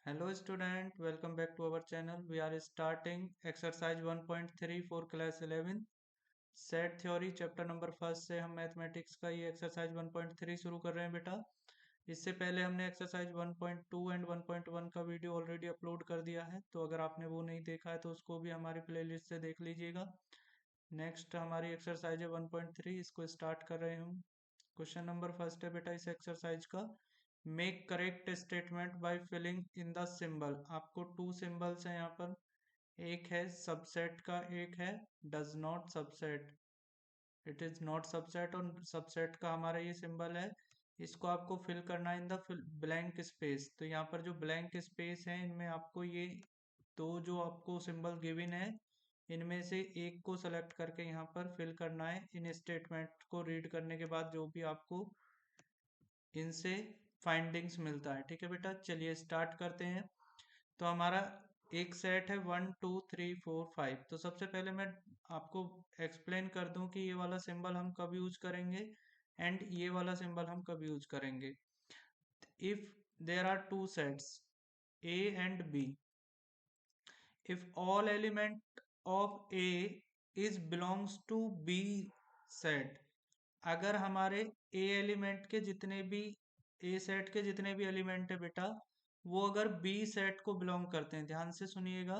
Hello student, welcome back to our channel. We are starting exercise 1.3 for class 11 set theory chapter number first से हम mathematics का ये exercise 1.3 शुरू कर रहे हैं बेटा। इससे पहले हमने एक्सरसाइज 1.2 एंड 1.1 का वीडियो ऑलरेडी अपलोड कर दिया है, तो अगर आपने वो नहीं देखा है तो उसको भी हमारी प्लेलिस्ट से देख लीजिएगा। नेक्स्ट हमारी एक्सरसाइज है 1.3, इसको स्टार्ट कर रहे हैं हम। क्वेश्चन नंबर फर्स्ट है बेटा इस एक्सरसाइज का, make correct statement by filling in the symbol. आपको टू सिंबल्स हैं यहाँ पर, एक है सबसेट का, एक है does not subset. It is not subset और सबसेट का हमारा ये सिंबल है। इसको आपको फिल करना है इन द ब्लैंक स्पेस। तो यहाँ पर जो ब्लैंक स्पेस है इनमें आपको ये दो जो आपको सिंबल गिवन है इनमें से एक को सेलेक्ट करके यहाँ पर फिल करना है। इन स्टेटमेंट को रीड करने के बाद जो भी आपको इनसे फाइंडिंग्स मिलता है। ठीक है बेटा, चलिए स्टार्ट करते हैं। तो हमारा एक सेट है 1 2 3 4 5। तो सबसे पहले मैं आपको एक्सप्लेन कर दूं कि ये वाला सिंबल हम कब यूज करेंगे एंड ये वाला सिंबल हम कब यूज करेंगे। If there are two sets A and B, if all element of A is belongs to B set, अगर हमारे A एलिमेंट के जितने भी A सेट के जितने भी एलिमेंट है बेटा वो अगर B सेट को बिलोंग करते हैं, ध्यान से सुनिएगा,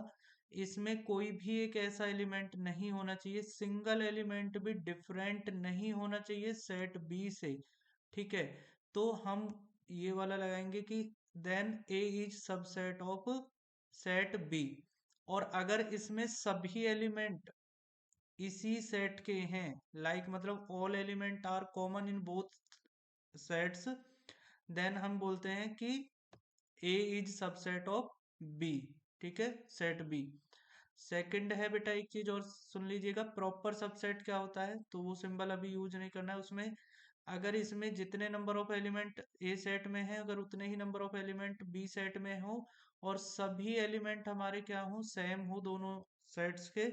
इसमें कोई भी एक ऐसा एलिमेंट नहीं होना चाहिए, सिंगल एलिमेंट भी डिफरेंट नहीं होना चाहिए सेट बी से। ठीक है, तो हम ये वाला लगाएंगे कि then A is subset of set B. और अगर इसमें सभी एलिमेंट इसी सेट के हैं, लाइक मतलब all element are common in both sets, then हम बोलते हैं कि A is subset of B. ठीक है, सेट बी। सेकंड है बेटा एक चीज और सुन लीजिएगा, प्रॉपर सबसेट क्या होता है, तो वो सिंबल अभी यूज नहीं करना है उसमें। अगर इसमें जितने number of element A set में है अगर उतने ही number of element B set में हो और सभी एलिमेंट हमारे क्या हो, सेम हो दोनों सेट्स के,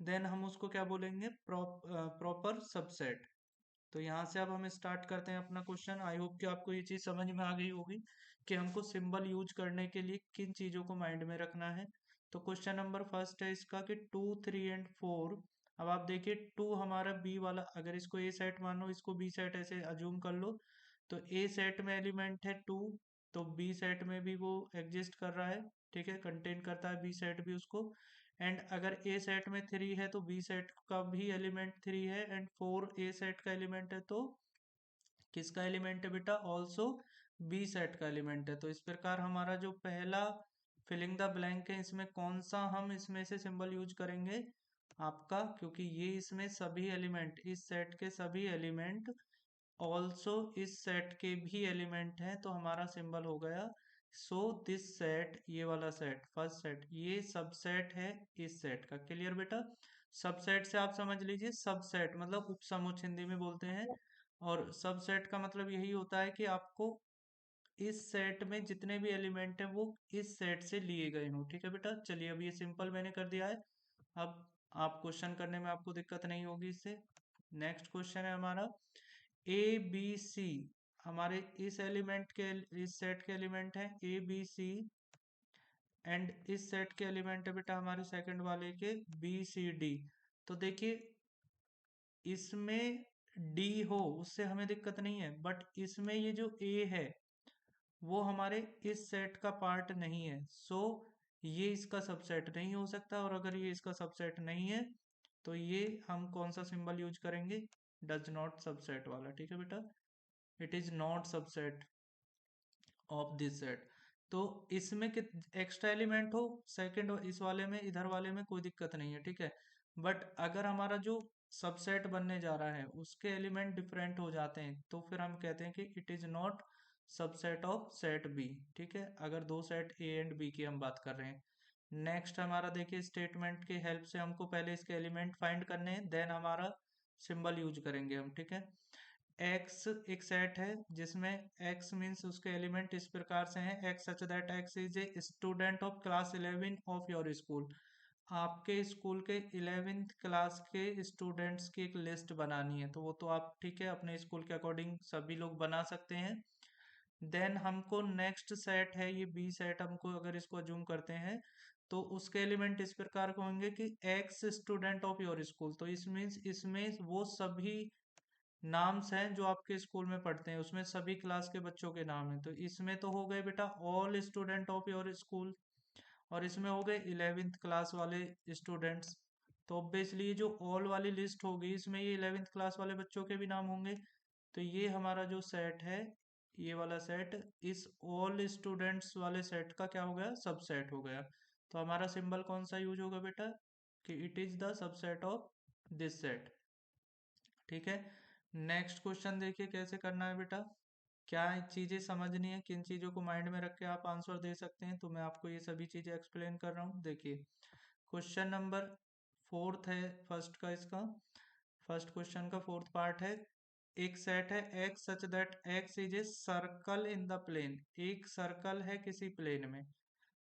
देन हम उसको क्या बोलेंगे, प्रॉपर सबसेट। तो यहाँ से अब हम स्टार्ट करते हैं अपना क्वेश्चन। आई होप कि आपको ये चीज समझ में आ गई होगी कि हमको सिंबल यूज करने के लिए किन चीजों को माइंड में रखना है। तो क्वेश्चन नंबर फर्स्ट है इसका कि 2 3 एंड 4। अब आप देखिए टू हमारा बी वाला, अगर इसको ए सेट मानो इसको बी सेट ऐसे अज्यूम कर लो, तो ए सेट में एलिमेंट है टू, तो बी सेट में भी वो एग्जिस्ट कर रहा है। ठीक है, कंटेन करता है बी सेट भी उसको। एंड अगर ए सेट में थ्री है तो बी सेट का भी एलिमेंट थ्री है, एंड फोर ए सेट का एलिमेंट है तो किसका एलिमेंट है बेटा, ऑल्सो बी सेट का एलिमेंट है। तो इस प्रकार हमारा जो पहला फिलिंग द ब्लैंक है इसमें कौन सा हम इसमें से सिंबल यूज करेंगे आपका, क्योंकि ये इसमें सभी एलिमेंट इस सेट के सभी एलिमेंट ऑल्सो इस सेट के भी एलिमेंट हैं, तो हमारा सिंबल हो गया सो दिस सेट। ये वाला सेट फर्स्ट सेट ये सबसेट है इस सेट का। क्लियर बेटा, सबसेट से आप समझ लीजिए सबसेट मतलब उपसमुच हिंदी में बोलते हैं, और सबसेट का मतलब यही होता है कि आपको इस सेट में जितने भी एलिमेंट हैं वो इस सेट से लिए गए हों। ठीक है बेटा, चलिए अब ये सिंपल मैंने कर दिया है। अब आप क्वेश्चन करने में आपको दिक्कत नहीं होगी इससे। नेक्स्ट क्वेश्चन है हमारा, ए बी सी हमारे इस एलिमेंट के इस सेट के एलिमेंट हैं ए बी सी, एंड इस सेट के एलिमेंट है बेटा हमारे सेकंड वाले के बी सी डी। तो देखिए इसमें डी हो उससे हमें दिक्कत नहीं है, बट इसमें ये जो ए है वो हमारे इस सेट का पार्ट नहीं है, सो ये इसका सबसेट नहीं हो सकता। और अगर ये इसका सबसेट नहीं है तो ये हम कौन सा सिंबल यूज करेंगे, डज नॉट सबसेट वाला। ठीक है बेटा, it is not subset of this set. तो इसमें एक्स्ट्रा एलिमेंट हो सेकंड इस वाले में इधर वाले में कोई दिक्कत नहीं है। ठीक है, बट अगर हमारा जो सबसेट बनने जा रहा है उसके एलिमेंट डिफरेंट हो जाते हैं तो फिर हम कहते हैं कि it is not subset of set B. ठीक है, अगर दो सेट ए एंड बी की हम बात कर रहे हैं। नेक्स्ट हमारा देखिए स्टेटमेंट की हेल्प से हमको पहले इसके एलिमेंट फाइंड करने हैं, देन हमारा सिंबल यूज करेंगे हम। ठीक है, एक्स एक सेट है जिसमें एक्स मीन्स उसके एलिमेंट इस प्रकार से हैं, x such that x is a student of class 11 of your school. आपके स्कूल के 11th क्लास के स्टूडेंट्स की एक लिस्ट बनानी है, तो वो तो आप ठीक है अपने स्कूल के अकॉर्डिंग सभी लोग बना सकते हैं। देन हमको नेक्स्ट सेट है ये बी सेट, हमको अगर इसको अज्यूम करते हैं तो उसके एलिमेंट इस प्रकार के होंगे कि x student of your school. तो इस मीन्स इसमें वो सभी नाम्स हैं जो आपके स्कूल में पढ़ते हैं, उसमें सभी क्लास के बच्चों के नाम हैं। तो इसमें तो हो गए बेटा all student of your school, और इसमें हो गए 11th क्लास वाले स्टूडेंट्स। तो ऑब्वियसली ये जो ऑल वाली लिस्ट होगी इसमें ये 11th क्लास वाले बच्चों के भी नाम होंगे। तो ये हमारा जो सेट है, ये वाला सेट इस ऑल स्टूडेंट्स वाले सेट का क्या हो गया, सबसेट हो गया। तो हमारा सिंबल कौन सा यूज होगा बेटा, कि it is the subset of this set. ठीक है, नेक्स्ट क्वेश्चन देखिए कैसे करना है बेटा। क्या चीजें समझनी है, किन चीजों को माइंड में रख के आप आंसर दे सकते हैं, तो मैं आपको ये सभी चीजें एक्सप्लेन कर रहा हूँ। देखिए क्वेश्चन नंबर फोर्थ है फर्स्ट का, इसका फर्स्ट क्वेश्चन का फोर्थ पार्ट है। एक सेट है x such that x is a circle in the plane. एक सर्कल है किसी प्लेन में,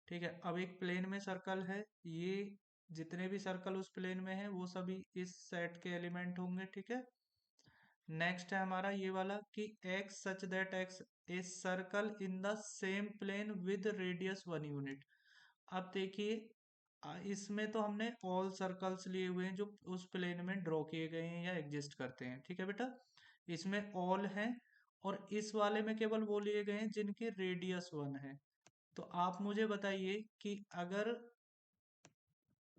ठीक है। अब एक प्लेन में सर्कल है, ये जितने भी सर्कल उस प्लेन में है वो सभी इस सेट के एलिमेंट होंगे, ठीक है। नेक्स्ट है हमारा ये वाला कि x such that x a circle in the same plane with radius 1 unit. अब देखिए इसमें तो हमने ऑल सर्कल्स लिए हुए हैं जो उस प्लेन में ड्रॉ किए गए हैं या एग्जिस्ट करते हैं, ठीक है बेटा। इसमें ऑल हैं, और इस वाले में केवल वो लिए गए हैं जिनकी रेडियस 1 है। तो आप मुझे बताइए कि अगर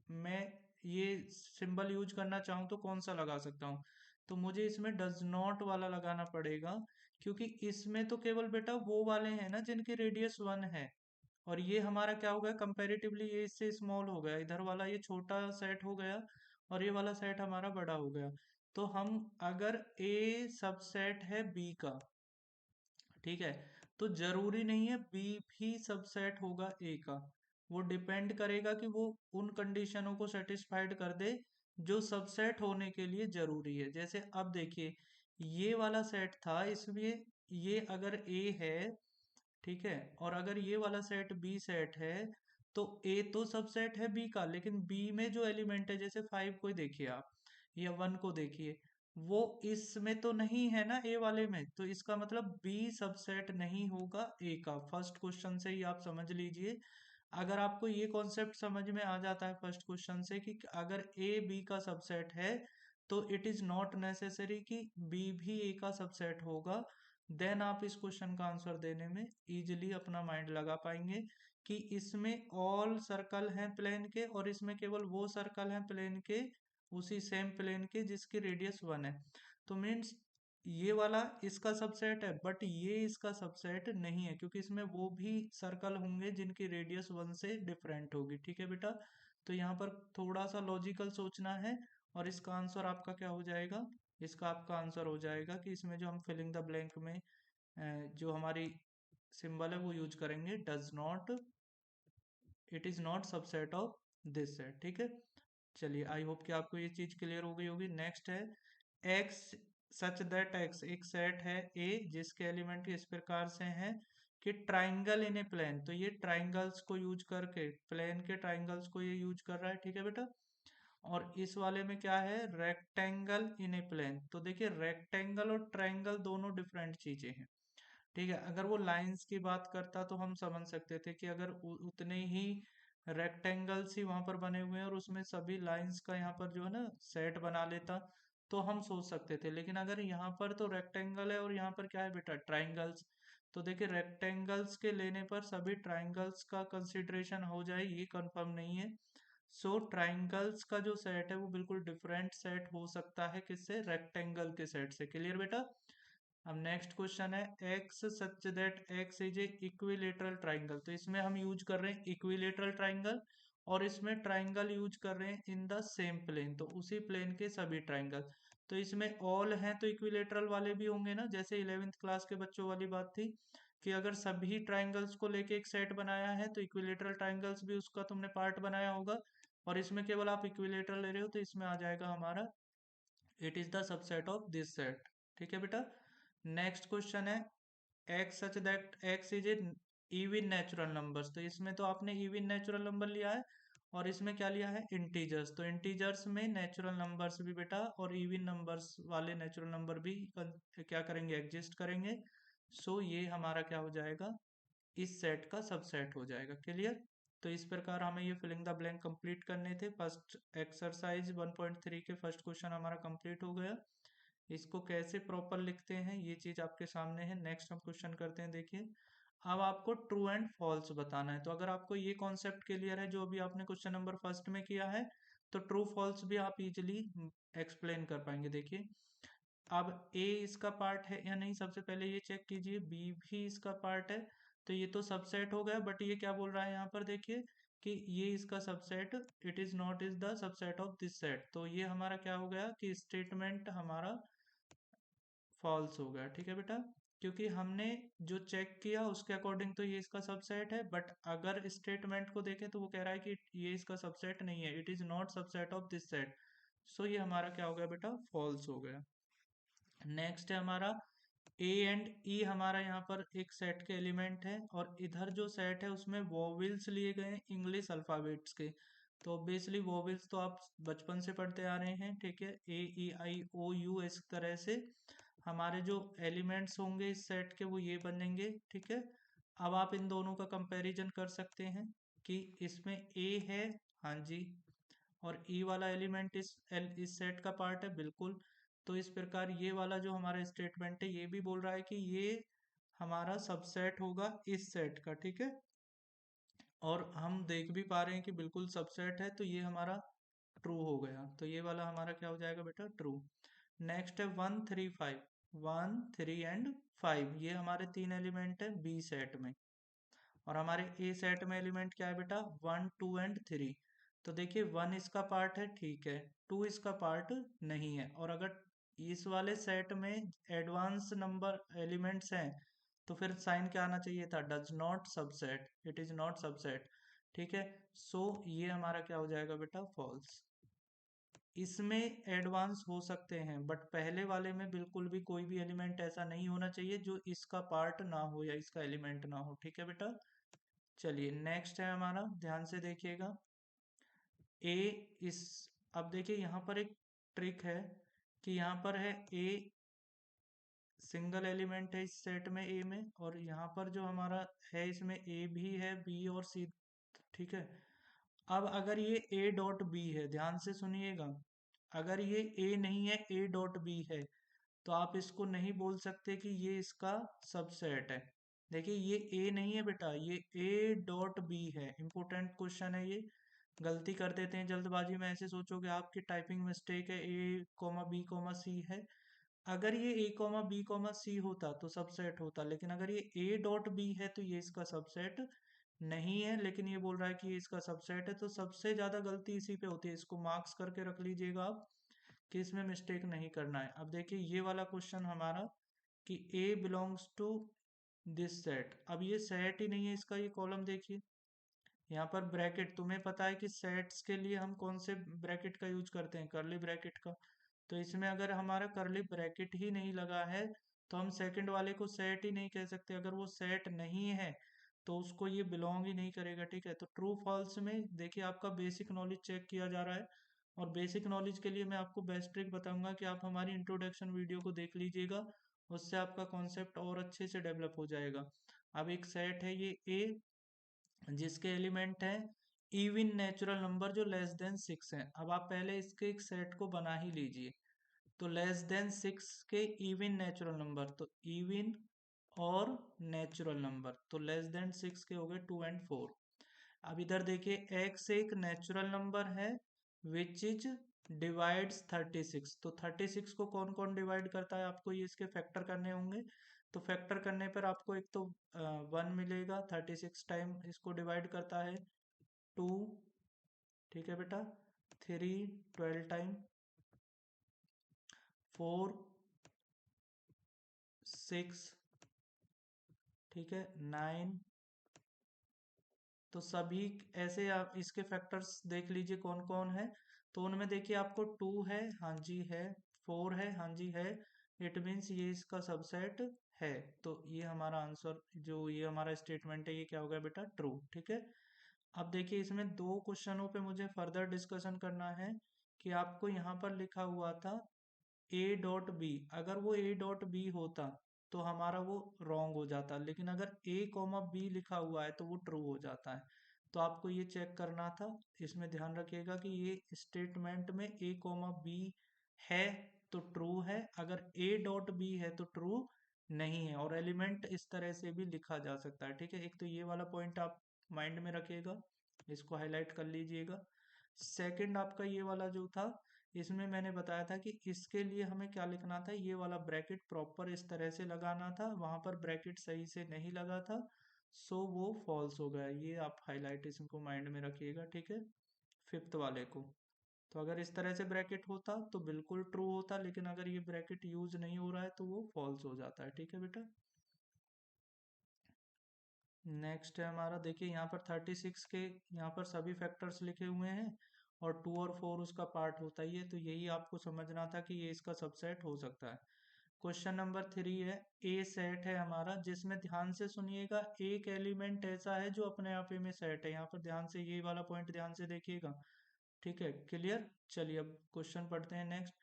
मैं ये सिंबल यूज करना चाहूँ तो कौन सा लगा सकता हूँ, तो मुझे इसमें डज नॉट वाला लगाना पड़ेगा, क्योंकि इसमें तो केवल बेटा वो वाले हैं ना जिनकी रेडियस 1 है। और ये हमारा क्या हो गया, कंपैरेटिवली ये इससे स्मॉल हो गया, इधर वाला ये छोटा सेट हो गया और ये वाला सेट हमारा बड़ा हो गया। तो हम अगर ए सबसेट है बी का, ठीक है, तो जरूरी नहीं है बी भी सबसेट होगा ए का। वो डिपेंड करेगा कि वो उन कंडीशनों को सेटिस्फाइड कर दे जो सबसेट होने के लिए जरूरी है। जैसे अब देखिए ये वाला सेट था, इसमें ये अगर ए है, ठीक है, और अगर ये वाला सेट बी सेट है, तो ए तो सबसेट है बी का, लेकिन बी में जो एलिमेंट है जैसे 5 को देखिए आप, या 1 को देखिए, वो इसमें तो नहीं है ना ए वाले में, तो इसका मतलब बी सबसेट नहीं होगा ए का। फर्स्ट क्वेश्चन से ही आप समझ लीजिए। अगर आपको ये कॉन्सेप्ट समझ में आ जाता है फर्स्ट क्वेश्चन से कि अगर ए बी का सबसेट है, तो इट इज नॉट नेसेसरी कि बी भी ए का सबसेट होगा। देन आप इस क्वेश्चन का आंसर देने में इजीली अपना माइंड लगा पाएंगे कि इसमें ऑल सर्कल हैं प्लेन के, और इसमें केवल वो सर्कल हैं प्लेन के, उसी सेम प्लेन के जिसकी रेडियस 1 है। तो मीन्स ये वाला इसका सबसेट है, बट ये इसका सबसेट नहीं है, क्योंकि इसमें वो भी सर्कल होंगे जिनकी रेडियस 1 से डिफरेंट होगी, ठीक है बेटा। तो यहाँ पर थोड़ा सा लॉजिकल सोचना है, और इसका आंसर आपका क्या हो जाएगा, इसका आपका आंसर हो जाएगा कि इसमें जो हम फिलिंग द ब्लैंक में जो हमारी सिंबल है वो यूज करेंगे does not, it is not subset of this set, ठीक है। चलिए आई होप कि आपको ये चीज क्लियर हो गई होगी। नेक्स्ट है एक्स सच दैट एक्स, एक सेट है ए जिसके एलिमेंट इस प्रकार से हैं कि ट्राइंगल इन ए प्लेन। तो ये ट्राइंगल्स को यूज करके, प्लेन के ट्राइंगल्स को ये यूज कर रहा है, ठीक है बेटा। और इस वाले में क्या है, रेक्टेंगल इन ए प्लेन। तो देखिए रेक्टेंगल और ट्राइंगल दोनों डिफरेंट चीजें हैं, ठीक है। अगर वो लाइंस की बात करता तो हम समझ सकते थे कि अगर उतने ही रेक्टेंगल्स ही वहां पर बने हुए हैं और उसमें सभी लाइंस का यहाँ पर जो है ना सेट बना लेता, तो हम सोच सकते थे। लेकिन अगर यहाँ पर तो रेक्टेंगल है और यहाँ पर क्या है बेटा, ट्राइंगल्स। तो देखिए रेक्टेंगल्स के लेने पर सभी ट्राइंगल्स का कंसिडरेशन हो जाए ये कंफर्म नहीं है। सो ट्राइंगल्स का जो सेट है वो बिल्कुल डिफरेंट सेट हो सकता है किससे, रेक्टेंगल के सेट से। क्लियर बेटा। अब नेक्स्ट क्वेश्चन है x such that x is A equilateral triangle. तो इसमें हम यूज कर रहे हैं इक्विलेटरल ट्राइंगल, और इसमें ट्राइंगल यूज कर रहे हैं इन द सेम प्लेन, तो उसी प्लेन के सभी ट्राइंगल। तो इसमें ऑल हैं तो इक्विलेटरल वाले भी होंगे ना, जैसे 11th क्लास के बच्चों वाली बात थी कि अगर सभी ट्राइंगल्स को लेके एक सेट बनाया है तो इक्विलेटरल ट्राइंगल्स भी उसका तुमने पार्ट बनाया होगा। और इसमें केवल आप इक्विलेटरल ले रहे हो तो इसमें आ जाएगा हमारा it is the subset of this set, ठीक है बेटा। नेक्स्ट क्वेश्चन है x such that x is A even natural numbers. तो इसमें तो आपने इवन नेचुरल नंबर लिया है, और इसमें क्या लिया है, इंटीजर्स। तो इंटीजर्स में नेचुरल नंबर्स भी बेटा और इवन नंबर्स वाले नेचुरल नंबर भी क्या करेंगे, एग्जिस्ट करेंगे। सो ये हमारा क्या हो जाएगा, इस सेट का सबसेट हो जाएगा। क्लियर? तो इस प्रकार हमें ये फिलिंग द ब्लैंक कंप्लीट करने थे। फर्स्ट एक्सरसाइज 1.3 के फर्स्ट क्वेश्चन हमारा कंप्लीट हो गया। इसको कैसे प्रॉपर लिखते हैं ये चीज आपके सामने है। नेक्स्ट हम क्वेश्चन करते हैं। देखिए, अब आपको ट्रू एंड फॉल्स बताना है। तो अगर आपको ये कॉन्सेप्ट क्लियर है जो अभी आपने क्वेश्चन नंबर फर्स्ट में किया है, तो ट्रू फॉल्स भी आप इजिली एक्सप्लेन कर पाएंगे। देखिए, अब ए इसका पार्ट है या नहीं, सबसे पहले ये चेक कीजिए। बी भी इसका पार्ट है, तो ये तो सबसेट हो गया। बट ये क्या बोल रहा है यहाँ पर, देखिए कि ये इसका subset, it is not is the subset of this set. तो ये हमारा क्या हो गया कि स्टेटमेंट हमारा फॉल्स हो गया। ठीक है बेटा, क्योंकि हमने जो चेक किया उसके अकॉर्डिंग तो ये इसका सबसेट है, बट अगर स्टेटमेंट को देखें तो वो कह रहा है कि ये इसका सबसेट नहीं है, it is not subset of this set. So ये हमारा क्या हो गया बेटा, फॉल्स हो गया। नेक्स्ट है हमारा ए एंड ई। हमारा यहाँ पर एक सेट के एलिमेंट है, और इधर जो सेट है उसमें वोवेल्स लिए गए हैं इंग्लिश अल्फाबेट्स के। तो ऑब्वियसली वोवेल्स तो आप बचपन से पढ़ते आ रहे हैं। ठीक है, ए ई आई ओ यू, इस तरह से हमारे जो एलिमेंट्स होंगे इस सेट के वो ये बनेंगे। ठीक है, अब आप इन दोनों का कंपैरिजन कर सकते हैं कि इसमें ए है, हाँ जी, और ई वाला एलिमेंट इस सेट का पार्ट है, बिल्कुल। तो इस प्रकार ये वाला जो हमारा स्टेटमेंट है ये भी बोल रहा है कि ये हमारा सबसेट होगा इस सेट का। ठीक है, और हम देख भी पा रहे हैं कि बिल्कुल सबसेट है, तो ये हमारा ट्रू हो गया। तो ये वाला हमारा क्या हो जाएगा बेटा, ट्रू। नेक्स्ट है 1 3 5। 1 3 एंड 5, ये हमारे तीन एलिमेंट है बी सेट में। और हमारे ए सेट में एलिमेंट क्या है बेटा, 1 2 एंड 3। तो देखिए, 1 इसका पार्ट है, ठीक है, 2 इसका पार्ट नहीं है। और अगर इस वाले सेट में एडवांस नंबर एलिमेंट्स हैं तो फिर साइन क्या आना चाहिए था, does not subset, it is not subset. ठीक है, सो ये हमारा क्या हो जाएगा बेटा, फॉल्स। इसमें एडवांस हो सकते हैं, बट पहले वाले में बिल्कुल भी कोई भी एलिमेंट ऐसा नहीं होना चाहिए जो इसका पार्ट ना हो या इसका एलिमेंट ना हो। ठीक है बेटा, चलिए नेक्स्ट है हमारा, ध्यान से देखिएगा। ए इस, अब देखिए यहाँ पर एक ट्रिक है कि यहाँ पर है ए सिंगल एलिमेंट है इस सेट में ए में, और यहाँ पर जो हमारा है इसमें ए भी है, बी और सी। ठीक है, अब अगर ये ए डॉट बी है, ध्यान से सुनिएगा, अगर ये ए नहीं है, ए डॉट बी है, तो आप इसको नहीं बोल सकते कि ये इसका सबसेट है। देखिए, ये ए नहीं है बेटा, ये ए डॉट बी है। इंपॉर्टेंट क्वेश्चन है ये, गलती कर देते हैं जल्दबाजी में, ऐसे सोचोगे आपकी टाइपिंग मिस्टेक है, ए कोमा बी कोमा सी है। अगर ये ए कोमा बी कोमा सी होता तो सबसेट होता, लेकिन अगर ये ए डॉट बी है तो ये इसका सबसेट नहीं है, लेकिन ये बोल रहा है कि ये इसका सबसेट है। तो सबसे ज्यादा गलती इसी पे होती है, इसको मार्क्स करके रख लीजिएगा आप कि इसमें मिस्टेक नहीं करना है। अब देखिए ये वाला क्वेश्चन हमारा कि ए बिलोंग्स टू दिस सेट। अब ये सेट ही नहीं है इसका, ये कॉलम देखिए, यहाँ पर ब्रैकेट, तुम्हें पता है कि सेट्स के लिए हम कौन से ब्रैकेट का यूज करते हैं, कर्ली ब्रैकेट का। तो इसमें अगर हमारा कर्ली ब्रैकेट ही नहीं लगा है तो हम सेकंड वाले को सेट ही नहीं कह सकते। अगर वो सेट नहीं है तो उसको ये बिलोंग ही नहीं करेगा। ठीक है, तो ट्रू फॉल्स में देखिए आपका बेसिक नॉलेज चेक किया जा रहा है। और बेसिक नॉलेज के लिए मैं आपको बेस्ट ट्रिक बताऊंगा कि आप हमारी इंट्रोडक्शन वीडियो को देख लीजिएगा, उससे आपका कॉन्सेप्ट और अच्छे से डेवलप हो जाएगा। अब एक सेट है ये ए, जिसके एलिमेंट है इवन नेचुरल नंबर जो लेस देन 6 है। अब आप पहले इसके एक सेट को बना ही लीजिए। तो लेस देन 6 के इवन नेचुरल नंबर, तो इवन और नेचुरल नंबर, तो लेस देन 6 के हो गए 2 एंड 4। अब इधर देखिए, x एक नेचुरल नंबर है विच इज डिवाइड्स 36। तो 36 को कौन कौन डिवाइड करता है, आपको ये इसके फैक्टर करने होंगे। तो फैक्टर करने पर आपको एक तो 1 मिलेगा, 36 टाइम इसको डिवाइड करता है 2। ठीक है बेटा, 3 12 टाइम, 4 6, ठीक है, 9। तो सभी ऐसे आप इसके फैक्टर्स देख लीजिए कौन कौन है। तो उनमें देखिए आपको 2 है, हाँ जी है, 4 है, हाँ जी है। इट मीन्स ये इसका सबसेट है। तो ये हमारा आंसर, जो ये हमारा स्टेटमेंट है, ये क्या हो गया बेटा, ट्रू। ठीक है, अब देखिए इसमें दो क्वेश्चनों पे मुझे फर्दर डिस्कशन करना है कि आपको यहाँ पर लिखा हुआ था ए डॉट बी, अगर वो ए डॉट बी होता तो हमारा वो रॉन्ग हो जाता, लेकिन अगर ए कॉमा बी लिखा हुआ है तो वो ट्रू हो जाता है। तो आपको ये चेक करना था, इसमें ध्यान रखिएगा कि ये स्टेटमेंट में ए कॉमा बी है तो ट्रू है, अगर ए डॉट बी है तो ट्रू नहीं है। और एलिमेंट इस तरह से भी लिखा जा सकता है, ठीक है। एक तो ये वाला पॉइंट आप माइंड में रखिएगा, इसको हाईलाइट कर लीजिएगा। सेकंड आपका ये वाला जो था, इसमें मैंने बताया था कि इसके लिए हमें क्या लिखना था, ये वाला ब्रैकेट प्रॉपर इस तरह से लगाना था, वहां पर ब्रैकेट सही से नहीं लगा था, सो वो फॉल्स हो गया। ये आप हाईलाइट इसको माइंड में रखिएगा, ठीक है, फिफ्थ वाले को। तो अगर इस तरह से ब्रैकेट होता तो बिल्कुल ट्रू होता, लेकिन अगर ये ब्रैकेट यूज नहीं हो रहा है तो वो फॉल्स हो जाता है, ठीक है बेटा। नेक्स्ट है हमारा, देखिए यहाँ पर 36 के यहाँ पर सभी फैक्टर्स लिखे हुए हैं और 2 और 4 उसका पार्ट होता ही है, तो यही आपको समझना था कि ये इसका सबसेट हो सकता है। क्वेश्चन नंबर 3 है, ए सेट है हमारा जिसमें, ध्यान से सुनिएगा, एक एलिमेंट ऐसा है जो अपने आप ही में सेट है। यहाँ पर ध्यान से ये वाला पॉइंट ध्यान से देखिएगा, ठीक है, क्लियर। चलिए अब क्वेश्चन पढ़ते हैं नेक्स्ट,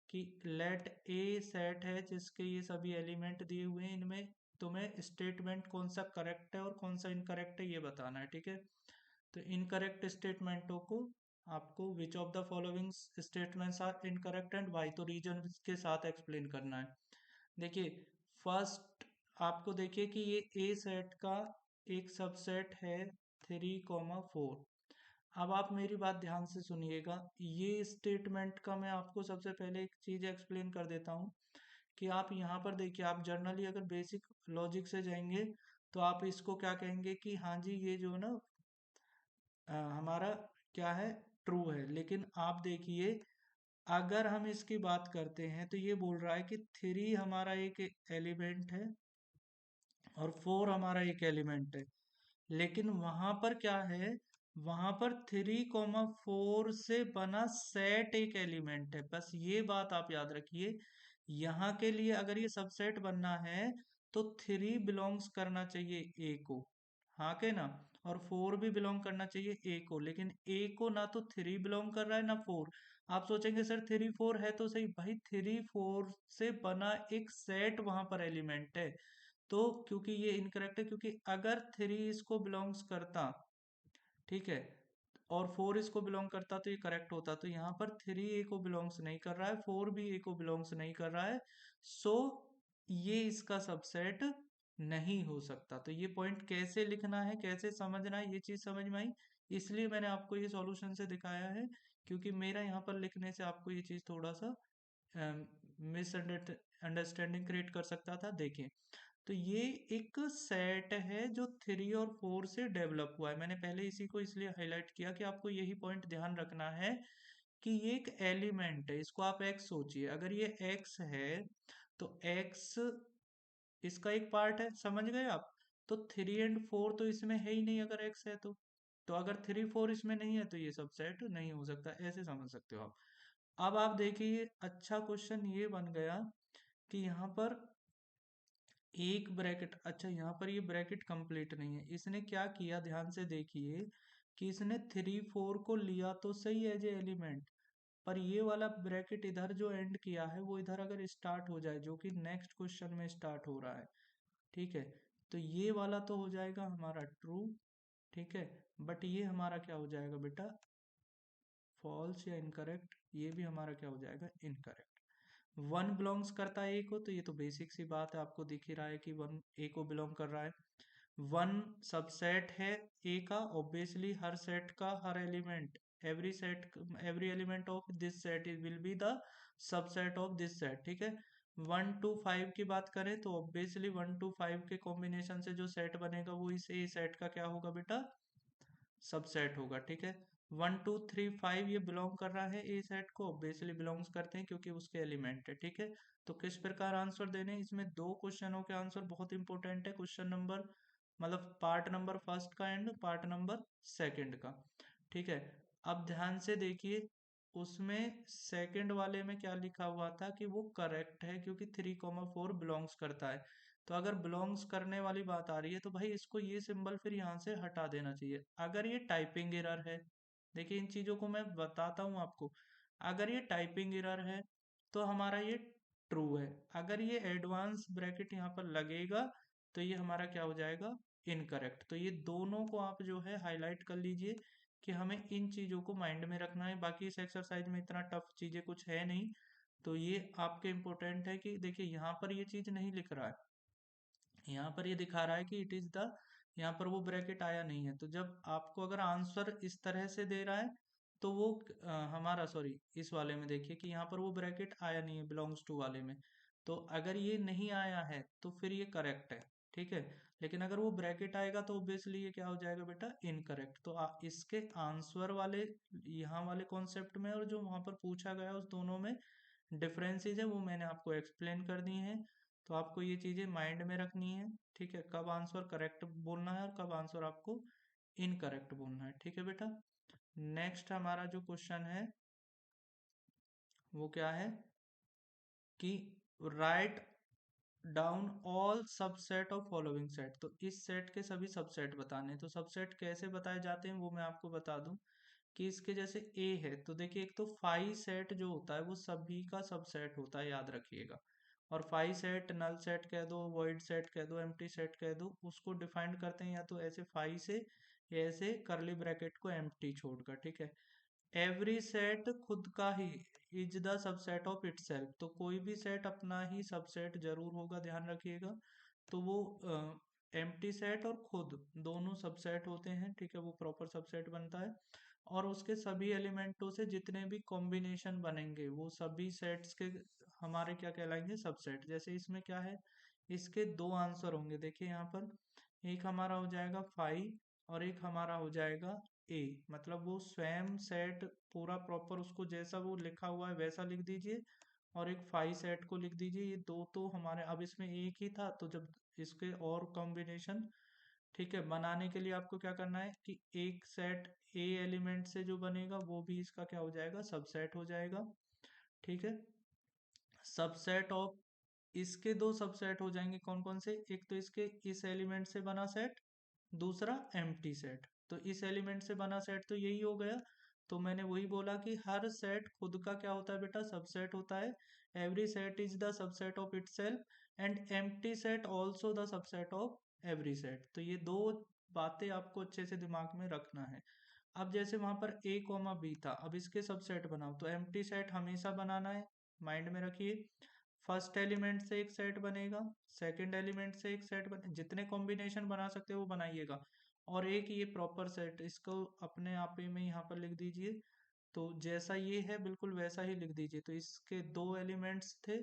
कि लेट ए सेट है जिसके ये सभी एलिमेंट दिए हुए हैं, इनमें तुम्हें स्टेटमेंट कौन सा करेक्ट है और कौन सा इनकरेक्ट है ये बताना है, ठीक है। तो इनकरेक्ट स्टेटमेंटों को आपको which of the following statements are incorrect and why, तो रीजन के साथ एक्सप्लेन करना है। देखिए फर्स्ट आपको देखिए कि ये ए सेट का एक सबसेट है 3,4। अब आप मेरी बात ध्यान से सुनिएगा, ये स्टेटमेंट का मैं आपको सबसे पहले एक चीज एक्सप्लेन कर देता हूँ, कि आप यहाँ पर देखिए, आप जनरली अगर बेसिक लॉजिक से जाएंगे तो आप इसको क्या कहेंगे कि हाँ जी ये जो है ना हमारा क्या है, ट्रू है। लेकिन आप देखिए, अगर हम इसकी बात करते हैं तो ये बोल रहा है कि 3 हमारा एक एलिमेंट है और 4 हमारा एक एलिमेंट है, लेकिन वहां पर क्या है, वहां पर 3,4 से बना सेट एक एलिमेंट है। बस ये बात आप याद रखिए, यहाँ के लिए अगर ये सबसेट बनना है तो 3 बिलोंग्स करना चाहिए ए को, हाँ के ना, और 4 भी बिलोंग करना चाहिए ए को, लेकिन ए को ना तो 3 बिलोंग कर रहा है ना 4। आप सोचेंगे सर 3 4 है तो सही, भाई 3 4 से बना एक सेट वहां पर एलिमेंट है। तो क्योंकि ये इनकरेक्ट है, क्योंकि अगर 3 इसको बिलोंग्स करता, ठीक है, और 4 इसको बिलोंग करता तो ये करेक्ट होता। तो यहाँ पर 3 ए को बिलोंग्स नहीं कर रहा है, 4 भी ए को बिलोंग्स नहीं कर रहा है, सो ये इसका सबसेट नहीं हो सकता। तो ये पॉइंट कैसे लिखना है, कैसे समझना है, ये चीज समझ में आई, इसलिए मैंने आपको ये सॉल्यूशन से दिखाया है, क्योंकि मेरा यहाँ पर लिखने से आपको ये चीज थोड़ा सा मिसअंडरस्टैंडिंग क्रिएट कर सकता था। देखिए, तो ये एक सेट है जो 3 और 4 से डेवलप हुआ है। मैंने पहले इसी को इसलिए हाईलाइट किया कि आपको यही पॉइंट ध्यान रखना है कि ये एक एलिमेंट है, इसको आप एक्स सोचिए, अगर ये एक्स है तो एक्स इसका एक पार्ट है, समझ गए आप। तो 3 और 4 तो इसमें है ही नहीं अगर एक्स है तो अगर 3 4 इसमें नहीं है तो ये सब सेट नहीं हो सकता, ऐसे समझ सकते हो आप। अब आप देखिए, अच्छा क्वेश्चन ये बन गया कि यहाँ पर एक ब्रैकेट, अच्छा यहाँ पर ये ब्रैकेट कंप्लीट नहीं है, इसने क्या किया, ध्यान से देखिए, कि इसने 3 4 को लिया तो सही एज ए एलिमेंट, पर ये वाला ब्रैकेट इधर जो एंड किया है वो इधर अगर स्टार्ट हो जाए, जो कि नेक्स्ट क्वेश्चन में स्टार्ट हो रहा है, ठीक है, तो ये वाला तो हो जाएगा हमारा ट्रू, ठीक है, बट ये हमारा क्या हो जाएगा बेटा, फॉल्स या इनकरेक्ट, ये भी हमारा क्या हो जाएगा, इनकरेक्ट। वन बिलोंग्स करता है ए को, तो ये तो बेसिक सी बात है, आपको दिख ही रहा है कि वन ए को बिलोंग कर रहा है। वन सबसेट है ए का, ऑब्वियसली हर सेट का हर element, every element of this set will be the subset of this set, ठीक है। 1 to 5 की बात करें तो ऑब्वियसली 1 to 5 के कॉम्बिनेशन से जो सेट बनेगा वो इस ए सेट का क्या होगा बेटा, सबसेट होगा, ठीक है। 1 2 3 5 ये बिलोंग कर रहा है ए सेट को, ऑब्वियसली बिलोंग्स करते हैं क्योंकि उसके एलिमेंट है, ठीक है। तो किस प्रकार आंसर देने, इसमें दो क्वेश्चनों के आंसर बहुत इंपॉर्टेंट है, क्वेश्चन नंबर मतलब पार्ट नंबर फर्स्ट का एंड पार्ट नंबर सेकंड का, ठीक है। अब ध्यान से देखिए, उसमें सेकंड वाले में क्या लिखा हुआ था कि वो करेक्ट है क्योंकि 3 4 बिलोंग्स करता है। तो अगर बिलोंग्स करने वाली बात आ रही है तो भाई इसको ये सिंबल फिर यहाँ से हटा देना चाहिए। अगर ये टाइपिंग एरर है, देखिए इन चीजों को मैं बताता हूँ आपको, अगर ये टाइपिंग एरर है तो हमारा ये ट्रू है। अगर ये एडवांस ब्रैकेट यहाँ पर लगेगा तो ये हमारा क्या हो जाएगा, इनकरेक्ट। तो ये दोनों को आप जो है हाईलाइट कर लीजिए कि हमें इन चीजों को माइंड में रखना है। बाकी इस एक्सरसाइज में इतना टफ चीजें कुछ है नहीं, तो ये आपके इम्पोर्टेंट है कि देखिए यहाँ पर ये चीज नहीं लिख रहा है, यहाँ पर ये दिखा रहा है कि इट इज द, यहाँ पर वो ब्रैकेट आया नहीं है। तो जब आपको अगर आंसर इस तरह से दे रहा है तो वो हमारा सॉरी इस वाले में देखिए कि यहाँ पर वो ब्रैकेट आया नहीं है बिलोंग्स टू वाले में। तो अगर ये नहीं आया है तो फिर ये करेक्ट है, ठीक है। लेकिन अगर वो ब्रैकेट आएगा तो ऑब्वियसली ये क्या हो जाएगा बेटा, इनकरेक्ट। तो इसके आंसर वाले यहाँ वाले कॉन्सेप्ट में और जो वहां पर पूछा गया उस दोनों में डिफरेंसेस है वो मैंने आपको एक्सप्लेन कर दी हैं। तो आपको ये चीजें माइंड में रखनी है, ठीक है, कब आंसर करेक्ट बोलना है और कब आंसर आपको इनकरेक्ट बोलना है, ठीक है बेटा। नेक्स्ट हमारा जो क्वेश्चन है वो क्या है कि write down all subset of following set. तो इस सेट के सभी सबसेट बताने हैं। तो सबसेट कैसे बताए जाते हैं वो मैं आपको बता दूं कि इसके जैसे ए है तो देखिए एक तो फाई सेट जो होता है वो सभी का सबसेट होता है, याद रखिएगा। और फाई सेट नल सेट कह दो, वॉइड सेट कह दो, एम्प्टी सेट कह दो, उसको डिफाइन करते हैं या तो ऐसे फाई से या ऐसे करली ब्रैकेट को एम्प्टी छोड़कर, ठीक है। एवरी सेट खुद का he is the subset of itself. तो कोई भी सेट अपना ही सबसेट जरूर होगा, ध्यान रखिएगा। तो वो एम्प्टी सेट और खुद दोनों सबसेट होते हैं, ठीक है, वो प्रॉपर सबसेट बनता है। और उसके सभी एलिमेंटों से जितने भी कॉम्बिनेशन बनेंगे वो सभी सेट्स के हमारे क्या कहलाएंगे, सबसेट। जैसे इसमें क्या है, इसके दो आंसर होंगे, देखिए यहाँ पर एक हमारा हो जाएगा फाइव और एक हमारा हो जाएगा ए। मतलब वो स्वयं सेट पूरा प्रॉपर उसको जैसा वो लिखा हुआ है वैसा लिख दीजिए और एक फाइव सेट को लिख दीजिए। ये दो तो हमारे अब इसमें एक ही था, तो जब इसके और कॉम्बिनेशन, ठीक है, बनाने के लिए आपको क्या करना है कि एक सेट ए एलिमेंट से जो बनेगा वो भी इसका क्या हो जाएगा, सबसेट हो जाएगा, ठीक है। सबसेट ऑफ, इसके दो सबसेट हो जाएंगे कौन कौन से, एक तो इसके इस एलिमेंट से बना सेट, दूसरा एम्प्टी सेट। तो इस एलिमेंट से बना सेट तो यही हो गया। तो मैंने वही बोला कि हर सेट खुद का क्या होता है बेटा, सबसेट होता है। Every set is the subset of itself and empty set also the subset of every set. तो ये दो बातें आपको अच्छे से दिमाग में रखना है। अब जैसे वहां पर ए कॉमा बी था, अब इसके सबसेट बनाओ तो एम्प्टी सेट हमेशा बनाना है, माइंड में रखिए। फर्स्ट एलिमेंट से एक सेट बनेगा, सेकंड एलिमेंट से एक सेट बने, जितने कॉम्बिनेशन बना सकते हो वो बनाइएगा। और एक ये प्रॉपर सेट, इसको अपने आप ही में यहाँ पर लिख दीजिए। तो जैसा ये है बिल्कुल वैसा ही लिख दीजिए। तो इसके दो एलिमेंट्स थे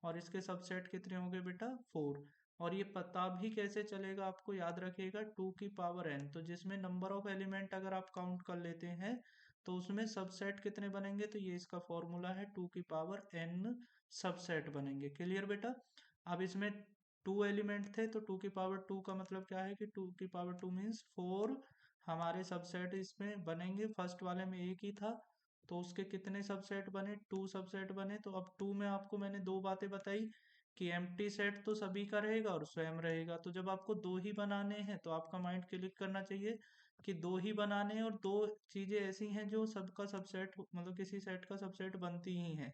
और इसके सबसेट कितने हो गए बेटा, फोर। और ये पता भी कैसे चलेगा, आपको याद रखिएगा, टू की पावर एन। तो जिसमें नंबर ऑफ एलिमेंट अगर आप काउंट कर लेते हैं तो उसमें सबसेट कितने बनेंगे, तो ये इसका फॉर्मूला है, टू की पावर एन सबसेट बनेंगे। क्लियर बेटा। अब इसमें टू एलिमेंट थे तो टू की पावर टू का मतलब क्या है कि टू की पावर टू मीन्स फोर हमारे सबसेट इसमें बनेंगे। फर्स्ट वाले में एक ही था तो उसके कितने सबसेट बने, टू सबसेट बने। तो अब टू में आपको मैंने दो बातें बताई कि एम्प्टी सेट तो सभी का रहेगा और स्वयं रहेगा। तो जब आपको दो ही बनाने हैं तो आपका माइंड क्लिक करना चाहिए कि दो ही बनाने हैं और दो चीजें ऐसी हैं जो सबका सबसेट मतलब किसी सेट का सबसेट बनती ही हैं।